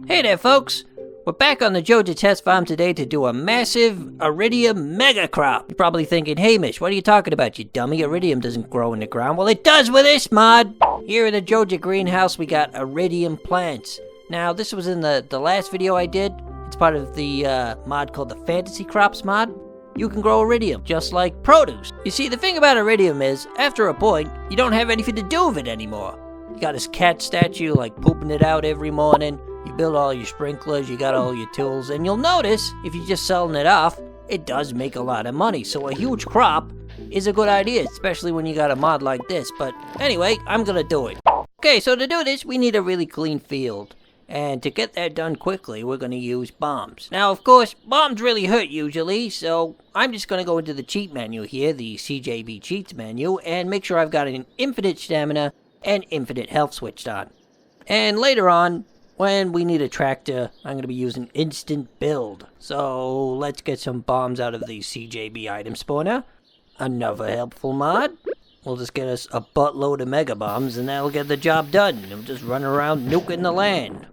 Hey there, folks! We're back on the Georgia test farm today to do a massive Iridium mega crop. You're probably thinking, Hamish, what are you talking about, you dummy? Iridium doesn't grow in the ground. Well, it does with this mod! Here in the Georgia greenhouse, we got Iridium plants. Now, this was in the last video I did. It's part of the mod called the Fantasy Crops mod. You can grow Iridium, just like produce. You see, the thing about Iridium is, after a point, you don't have anything to do with it anymore. You got this cat statue, like, pooping it out every morning. You build all your sprinklers, you got all your tools, and you'll notice, if you're just selling it off, it does make a lot of money. So a huge crop is a good idea, especially when you got a mod like this. But anyway, I'm gonna do it. Okay, so to do this, we need a really clean field. And to get that done quickly, we're gonna use bombs. Now, of course, bombs really hurt usually, so I'm just gonna go into the cheat menu here, the CJB Cheats menu, and make sure I've got an infinite stamina and infinite health switched on. And later on, when we need a tractor, I'm going to be using instant build. So let's get some bombs out of the CJB Item Spawner. Another helpful mod. We'll just get us a buttload of mega bombs and that'll get the job done. We'll just run around nuking the land.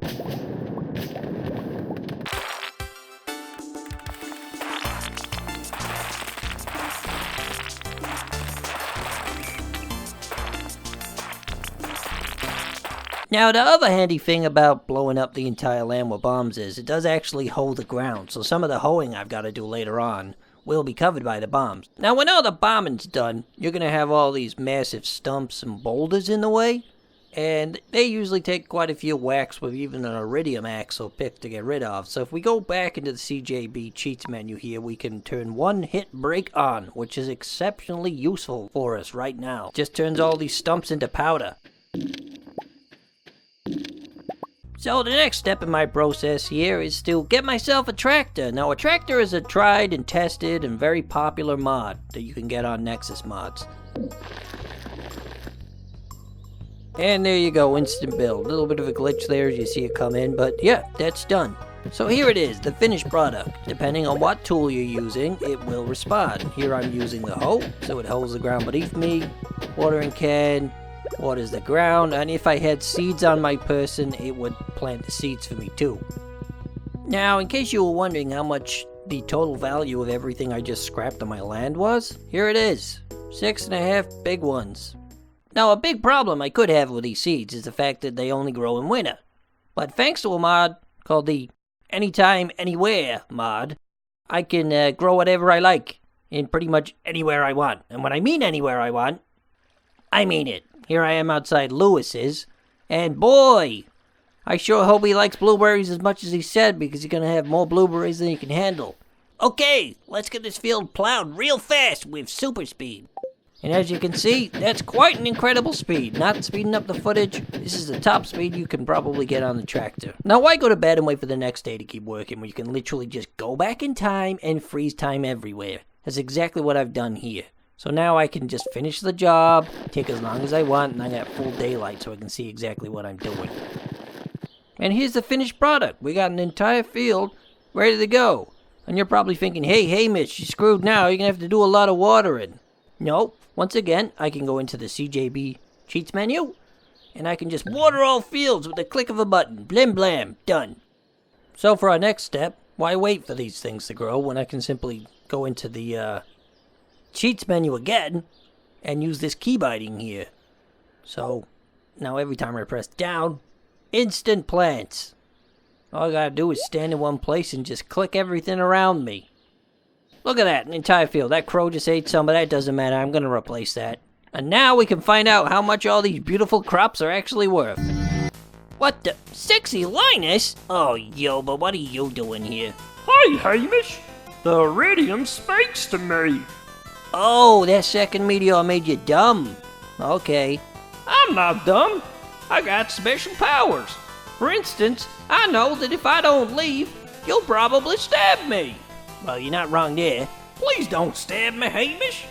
Now, the other handy thing about blowing up the entire land with bombs is it does actually hold the ground, so some of the hoeing I've got to do later on will be covered by the bombs. Now, when all the bombing's done, you're going to have all these massive stumps and boulders in the way, and they usually take quite a few whacks with even an Iridium axe or pick to get rid of. So if we go back into the CJB Cheats menu here, we can turn one hit break on, which is exceptionally useful for us right now. Just turns all these stumps into powder. So the next step in my process here is to get myself a tractor. Now, a tractor is a tried and tested and very popular mod that you can get on Nexus mods. And there you go, instant build. A little bit of a glitch there as you see it come in, but yeah, that's done. So here it is, the finished product. Depending on what tool you're using, it will respond. Here I'm using the hoe, so it holds the ground beneath me. Watering can waters the ground, and if I had seeds on my person, it would plant the seeds for me too. Now, in case you were wondering how much the total value of everything I just scrapped on my land was, here it is. 6.5 big ones. Now, a big problem I could have with these seeds is the fact that they only grow in winter. But thanks to a mod called the Anytime Anywhere mod, I can grow whatever I like in pretty much anywhere I want. And when I mean anywhere I want, I mean it. Here I am outside Lewis's, and boy, I sure hope he likes blueberries as much as he said, because he's gonna have more blueberries than he can handle. Okay, let's get this field plowed real fast with super speed. And as you can see, that's quite an incredible speed. Not speeding up the footage, this is the top speed you can probably get on the tractor. Now, why go to bed and wait for the next day to keep working when you can literally just go back in time and freeze time everywhere? That's exactly what I've done here. So now I can just finish the job, take as long as I want, and I got full daylight so I can see exactly what I'm doing. And here's the finished product. We got an entire field ready to go. And you're probably thinking, hey, Hamish, you're screwed now. You're going to have to do a lot of watering. No, once again, I can go into the CJB Cheats menu, and I can just water all fields with the click of a button. Blim blam, done. So for our next step, why wait for these things to grow when I can simply go into the Cheats menu again and use this key binding here. So now every time I press down, instant plants. All I gotta do is stand in one place and just click everything around me. Look at that, an entire field. That crow just ate some, but that doesn't matter. I'm gonna replace that. And now we can find out how much all these beautiful crops are actually worth. What the? Sexy Lynas? Oh, yo, but what are you doing here? Hi, Hamish. The Iridium speaks to me. Oh, that second meteor made you dumb. Okay. I'm not dumb. I got special powers. For instance, I know that if I don't leave, you'll probably stab me. Well, you're not wrong there. Please don't stab me, Hamish.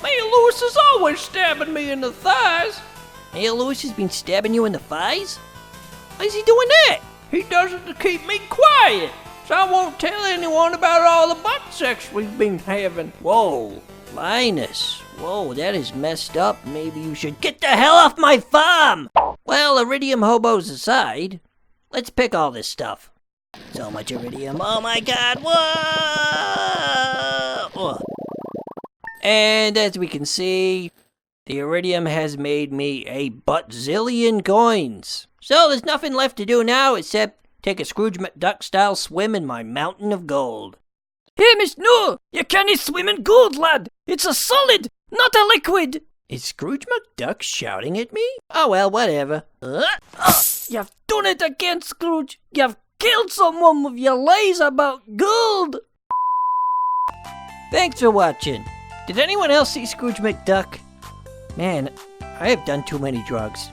Me and Lewis is always stabbing me in the thighs. Hey, Lewis has been stabbing you in the thighs? Why is he doing that? He does it to keep me quiet, so I won't tell anyone about all the butt sex we've been having. Whoa. Lynas, whoa, that is messed up. Maybe you should get the hell off my farm! Well, Iridium hobos aside, let's pick all this stuff. So much iridium. Oh my god, whoa! And as we can see, the iridium has made me a butt-zillion coins. So there's nothing left to do now except take a Scrooge McDuck style swim in my mountain of gold. Hamish, no! You can't swim in gold, lad! It's a solid, not a liquid! Is Scrooge McDuck shouting at me? Oh well, whatever. You've done it again, Scrooge! You've killed someone with your lies about gold! Thanks for watching. Did anyone else see Scrooge McDuck? Man, I have done too many drugs.